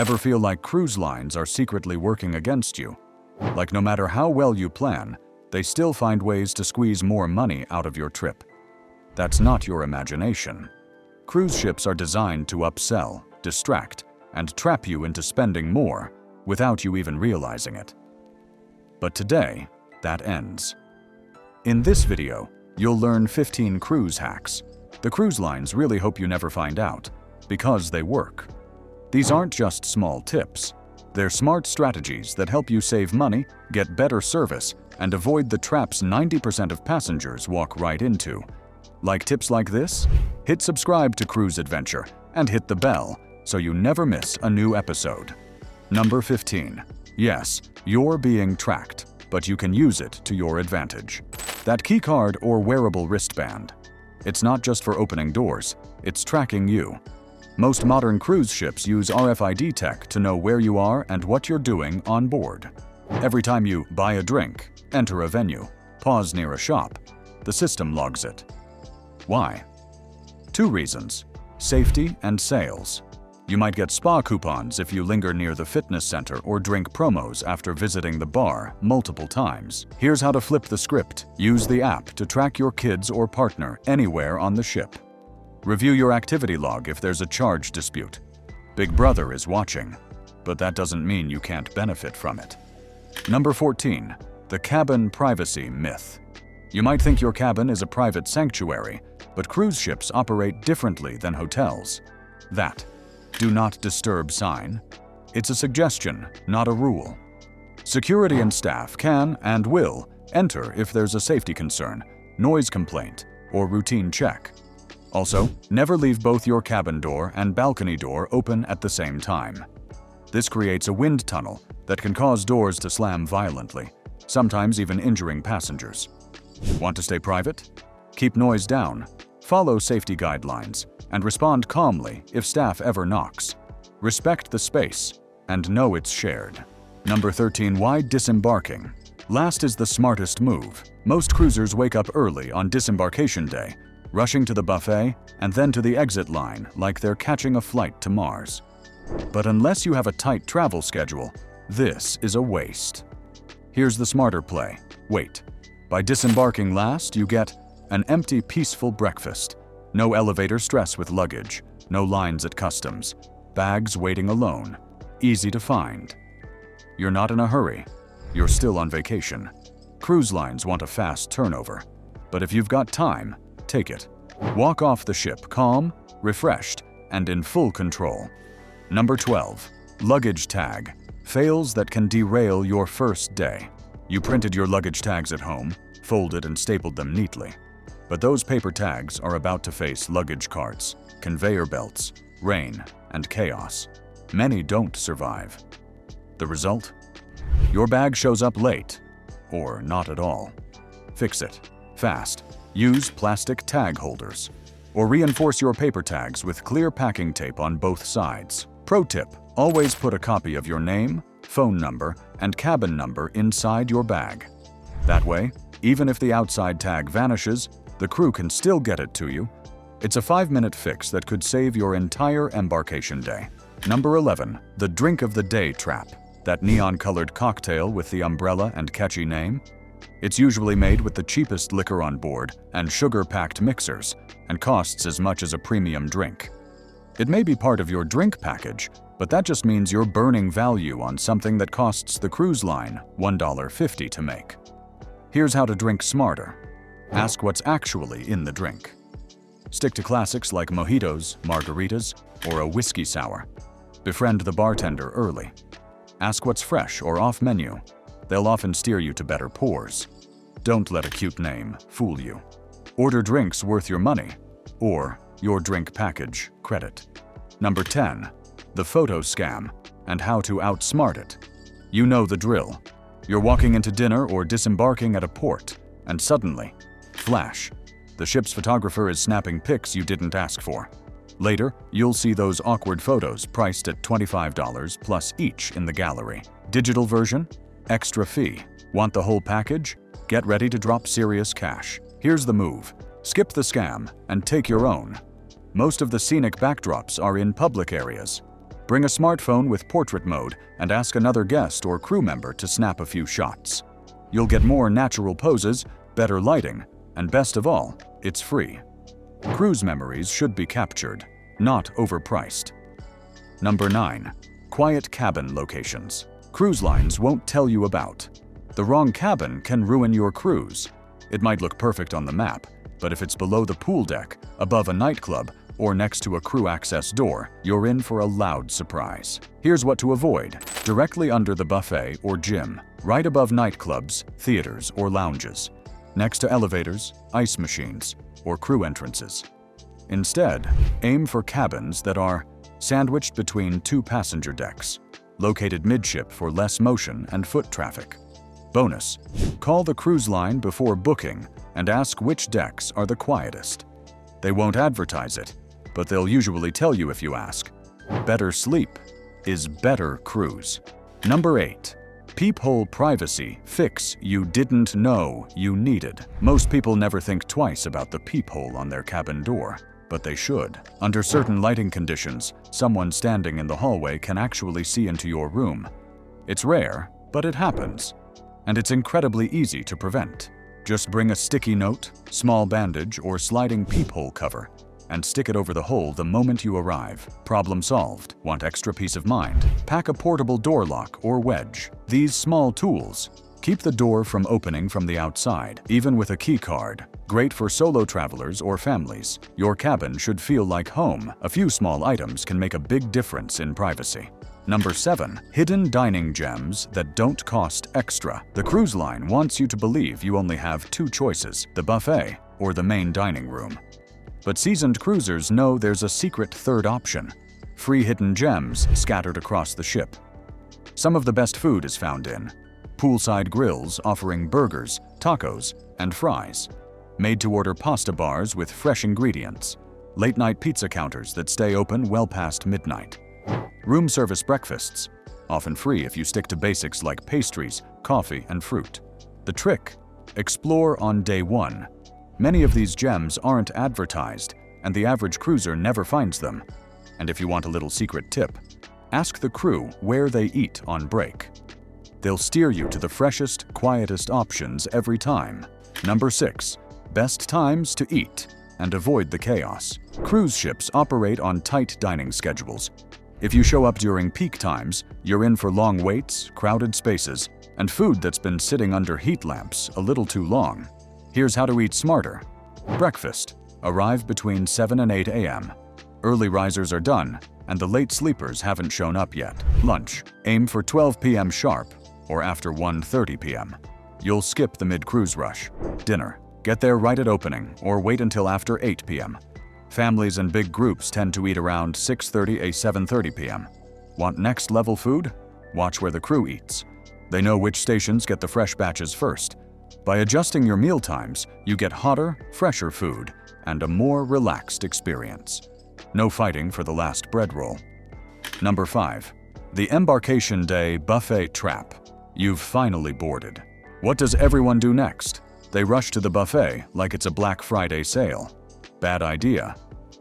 Ever feel like cruise lines are secretly working against you? Like no matter how well you plan, they still find ways to squeeze more money out of your trip. That's not your imagination. Cruise ships are designed to upsell, distract, and trap you into spending more without you even realizing it. But today, that ends. In this video, you'll learn 15 cruise hacks. The cruise lines really hope you never find out, because they work. These aren't just small tips. They're smart strategies that help you save money, get better service, and avoid the traps 90% of passengers walk right into. Like tips like this? Hit subscribe to Cruise Adventure and hit the bell so you never miss a new episode. Number 15. Yes, you're being tracked, but you can use it to your advantage. That keycard or wearable wristband. It's not just for opening doors, it's tracking you. Most modern cruise ships use RFID tech to know where you are and what you're doing on board. Every time you buy a drink, enter a venue, pause near a shop, the system logs it. Why? Two reasons: safety and sales. You might get spa coupons if you linger near the fitness center or drink promos after visiting the bar multiple times. Here's how to flip the script. Use the app to track your kids or partner anywhere on the ship. Review your activity log if there's a charge dispute. Big Brother is watching, but that doesn't mean you can't benefit from it. Number 14. The cabin privacy myth. You might think your cabin is a private sanctuary, but cruise ships operate differently than hotels. That "Do not disturb" sign. It's a suggestion, not a rule. Security and staff can and will enter if there's a safety concern, noise complaint, or routine check. Also, never leave both your cabin door and balcony door open at the same time. This creates a wind tunnel that can cause doors to slam violently, sometimes even injuring passengers. Want to stay private? Keep noise down, follow safety guidelines, and respond calmly if staff ever knocks. Respect the space and know it's shared. Number 13. Why disembarking? Last is the smartest move. Most cruisers wake up early on disembarkation day, rushing to the buffet and then to the exit line like they're catching a flight to Mars. But unless you have a tight travel schedule, this is a waste. Here's the smarter play. Wait. By disembarking last, you get an empty, peaceful breakfast. No elevator stress with luggage, no lines at customs, bags waiting alone, easy to find. You're not in a hurry. You're still on vacation. Cruise lines want a fast turnover, but if you've got time, take it. Walk off the ship calm, refreshed, and in full control. Number 12. Luggage tag. Fails that can derail your first day. You printed your luggage tags at home, folded and stapled them neatly. But those paper tags are about to face luggage carts, conveyor belts, rain, and chaos. Many don't survive. The result? Your bag shows up late, or not at all. Fix it, fast. Use plastic tag holders, or reinforce your paper tags with clear packing tape on both sides. Pro tip: always put a copy of your name, phone number, and cabin number inside your bag. That way, even if the outside tag vanishes, the crew can still get it to you. It's a 5-minute fix that could save your entire embarkation day. Number 11. The drink of the day trap. That neon-colored cocktail with the umbrella and catchy name? It's usually made with the cheapest liquor on board and sugar-packed mixers, and costs as much as a premium drink. It may be part of your drink package, but that just means you're burning value on something that costs the cruise line $1.50 to make. Here's how to drink smarter. Ask what's actually in the drink. Stick to classics like mojitos, margaritas, or a whiskey sour. Befriend the bartender early. Ask what's fresh or off-menu. They'll often steer you to better pours. Don't let a cute name fool you. Order drinks worth your money, or your drink package credit. Number 10. The photo scam and how to outsmart it. You know the drill. You're walking into dinner or disembarking at a port, and suddenly, flash, the ship's photographer is snapping pics you didn't ask for. Later, you'll see those awkward photos priced at $25 plus each in the gallery. Digital version? Extra fee. Want the whole package? Get ready to drop serious cash. Here's the move. Skip the scam and take your own. Most of the scenic backdrops are in public areas. Bring a smartphone with portrait mode and ask another guest or crew member to snap a few shots. You'll get more natural poses, better lighting, and best of all, it's free. Cruise memories should be captured, not overpriced. Number 9. Quiet cabin locations. Cruise lines won't tell you about. The wrong cabin can ruin your cruise. It might look perfect on the map, but if it's below the pool deck, above a nightclub, or next to a crew access door, you're in for a loud surprise. Here's what to avoid. Directly under the buffet or gym, right above nightclubs, theaters, or lounges, next to elevators, ice machines, or crew entrances. Instead, aim for cabins that are sandwiched between two passenger decks, located midship for less motion and foot traffic. Bonus: call the cruise line before booking and ask which decks are the quietest. They won't advertise it, but they'll usually tell you if you ask. Better sleep is better cruise. Number 8. Peephole privacy fix you didn't know you needed. Most people never think twice about the peephole on their cabin door, but they should. Under certain lighting conditions, someone standing in the hallway can actually see into your room. It's rare, but it happens, and it's incredibly easy to prevent. Just bring a sticky note, small bandage, or sliding peephole cover and stick it over the hole the moment you arrive. Problem solved. Want extra peace of mind? Pack a portable door lock or wedge. These small tools keep the door from opening from the outside, even with a key card. Great for solo travelers or families. Your cabin should feel like home. A few small items can make a big difference in privacy. Number 7. Hidden dining gems that don't cost extra. The cruise line wants you to believe you only have two choices, the buffet or the main dining room. But seasoned cruisers know there's a secret third option: free hidden gems scattered across the ship. Some of the best food is found in poolside grills offering burgers, tacos, and fries, made-to-order pasta bars with fresh ingredients, late-night pizza counters that stay open well past midnight, room service breakfasts, often free if you stick to basics like pastries, coffee, and fruit. The trick: explore on day one. Many of these gems aren't advertised, and the average cruiser never finds them. And if you want a little secret tip, ask the crew where they eat on break. They'll steer you to the freshest, quietest options every time. Number 6. Best times to eat and avoid the chaos. Cruise ships operate on tight dining schedules. If you show up during peak times, you're in for long waits, crowded spaces, and food that's been sitting under heat lamps a little too long. Here's how to eat smarter. Breakfast. Arrive between 7 and 8 a.m. Early risers are done, and the late sleepers haven't shown up yet. Lunch. Aim for 12 p.m. sharp, or after 1:30 p.m. You'll skip the mid-cruise rush. Dinner. Get there right at opening, or wait until after 8 p.m. Families and big groups tend to eat around 6:30 to 7:30 p.m. Want next-level food? Watch where the crew eats. They know which stations get the fresh batches first. By adjusting your meal times, you get hotter, fresher food and a more relaxed experience. No fighting for the last bread roll. Number 5. The Embarkation Day Buffet Trap. You've finally boarded. What does everyone do next? They rush to the buffet like it's a Black Friday sale. Bad idea.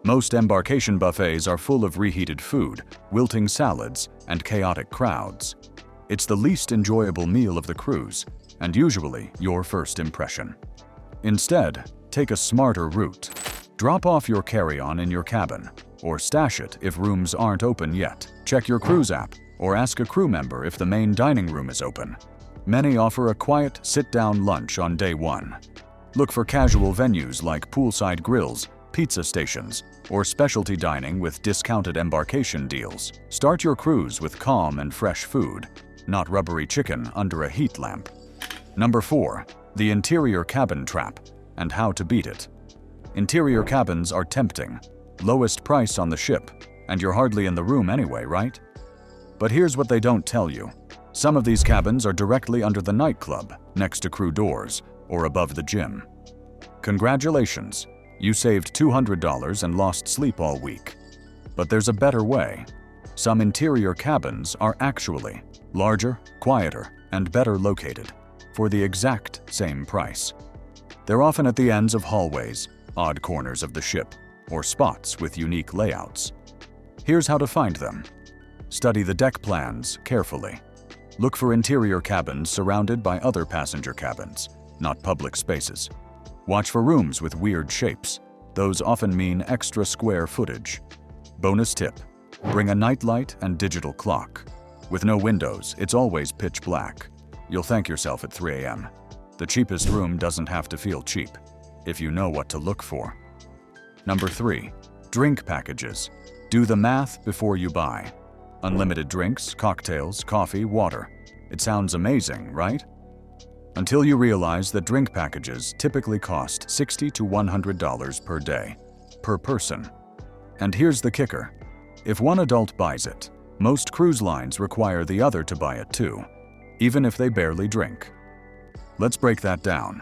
Most embarkation buffets are full of reheated food, wilting salads, and chaotic crowds. It's the least enjoyable meal of the cruise, and usually your first impression. Instead, take a smarter route. Drop off your carry-on in your cabin, or stash it if rooms aren't open yet. Check your cruise app, or ask a crew member if the main dining room is open. Many offer a quiet, sit-down lunch on day one. Look for casual venues like poolside grills, pizza stations, or specialty dining with discounted embarkation deals. Start your cruise with calm and fresh food, not rubbery chicken under a heat lamp. Number 4. The interior cabin trap and how to beat it. Interior cabins are tempting. Lowest price on the ship, and you're hardly in the room anyway, right? But here's what they don't tell you. Some of these cabins are directly under the nightclub, next to crew doors, or above the gym. Congratulations, you saved $200 and lost sleep all week. But there's a better way. Some interior cabins are actually larger, quieter, and better located, for the exact same price. They're often at the ends of hallways, odd corners of the ship, or spots with unique layouts. Here's how to find them. Study the deck plans carefully. Look for interior cabins surrounded by other passenger cabins, not public spaces. Watch for rooms with weird shapes. Those often mean extra square footage. Bonus tip: bring a nightlight and digital clock. With no windows, it's always pitch black. You'll thank yourself at 3 a.m. The cheapest room doesn't have to feel cheap, if you know what to look for. Number 3. Drink packages. Do the math before you buy. Unlimited drinks, cocktails, coffee, water. It sounds amazing, right? Until you realize that drink packages typically cost $60 to $100 per day, per person. And here's the kicker. If one adult buys it, most cruise lines require the other to buy it too, even if they barely drink. Let's break that down.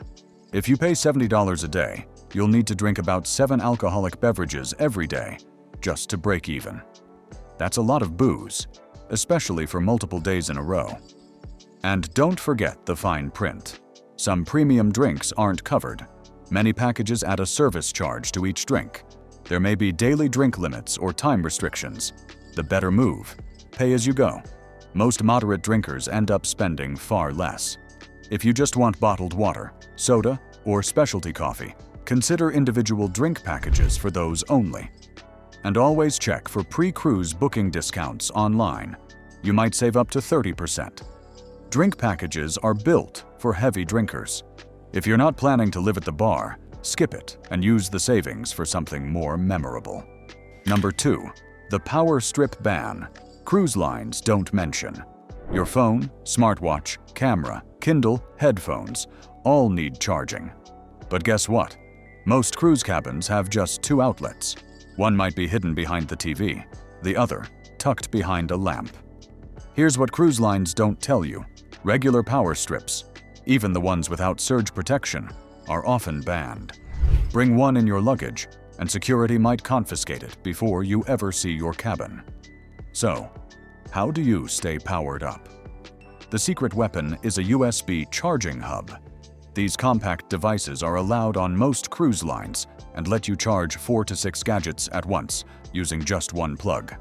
If you pay $70 a day, you'll need to drink about 7 alcoholic beverages every day, just to break even. That's a lot of booze, especially for multiple days in a row. And don't forget the fine print. Some premium drinks aren't covered. Many packages add a service charge to each drink. There may be daily drink limits or time restrictions. The better move: pay as you go. Most moderate drinkers end up spending far less. If you just want bottled water, soda, or specialty coffee, consider individual drink packages for those only. And always check for pre-cruise booking discounts online. You might save up to 30%. Drink packages are built for heavy drinkers. If you're not planning to live at the bar, skip it and use the savings for something more memorable. Number 2. The power strip ban. Cruise lines don't mention. Your phone, smartwatch, camera, Kindle, headphones all need charging. But guess what? Most cruise cabins have just 2 outlets. One might be hidden behind the TV, the other tucked behind a lamp. Here's what cruise lines don't tell you. Regular power strips, even the ones without surge protection, are often banned. Bring one in your luggage, and security might confiscate it before you ever see your cabin. So, how do you stay powered up? The secret weapon is a USB charging hub. These compact devices are allowed on most cruise lines and let you charge 4 to 6 gadgets at once using just one plug.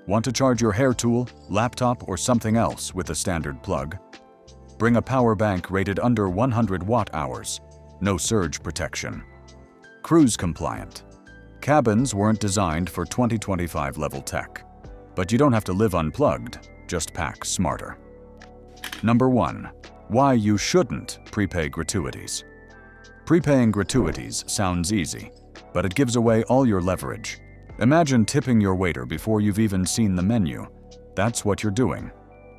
Want to charge your hair tool, laptop, or something else with a standard plug? Bring a power bank rated under 100 watt-hours. No surge protection. Cruise compliant. Cabins weren't designed for 2025 level tech. But you don't have to live unplugged, just pack smarter. Number 1. Why you shouldn't prepay gratuities. Prepaying gratuities sounds easy, but it gives away all your leverage. Imagine tipping your waiter before you've even seen the menu. That's what you're doing.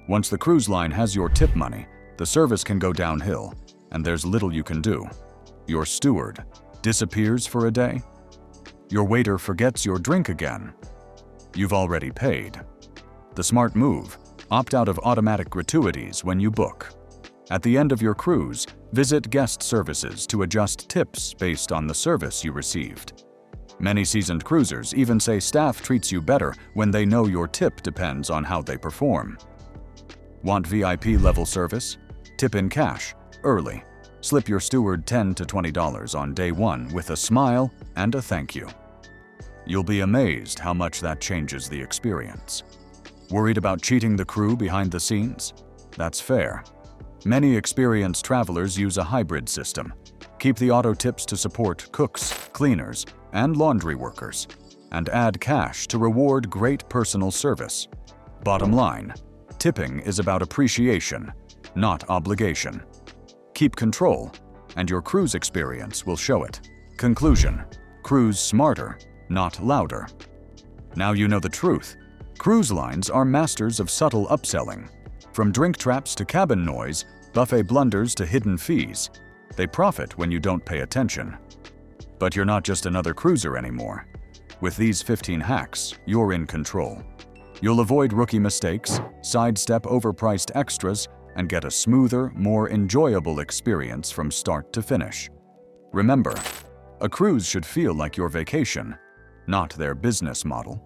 Once the cruise line has your tip money, the service can go downhill, and there's little you can do. Your steward disappears for a day. Your waiter forgets your drink again. You've already paid. The smart move: opt out of automatic gratuities when you book. At the end of your cruise, visit guest services to adjust tips based on the service you received. Many seasoned cruisers even say staff treats you better when they know your tip depends on how they perform. Want VIP level service? Tip in cash, early. Slip your steward $10 to $20 on day 1 with a smile and a thank you. You'll be amazed how much that changes the experience. Worried about cheating the crew behind the scenes? That's fair. Many experienced travelers use a hybrid system. Keep the auto tips to support cooks, cleaners, and laundry workers, and add cash to reward great personal service. Bottom line, tipping is about appreciation, not obligation. Keep control, and your cruise experience will show it. Conclusion: cruise smarter, not louder. Now you know the truth. Cruise lines are masters of subtle upselling. From drink traps to cabin noise, buffet blunders to hidden fees, they profit when you don't pay attention. But you're not just another cruiser anymore. With these 15 hacks, you're in control. You'll avoid rookie mistakes, sidestep overpriced extras, and get a smoother, more enjoyable experience from start to finish. Remember, a cruise should feel like your vacation, not their business model.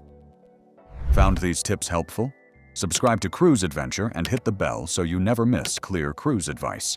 Found these tips helpful? Subscribe to Cruise Adventure and hit the bell so you never miss clear cruise advice.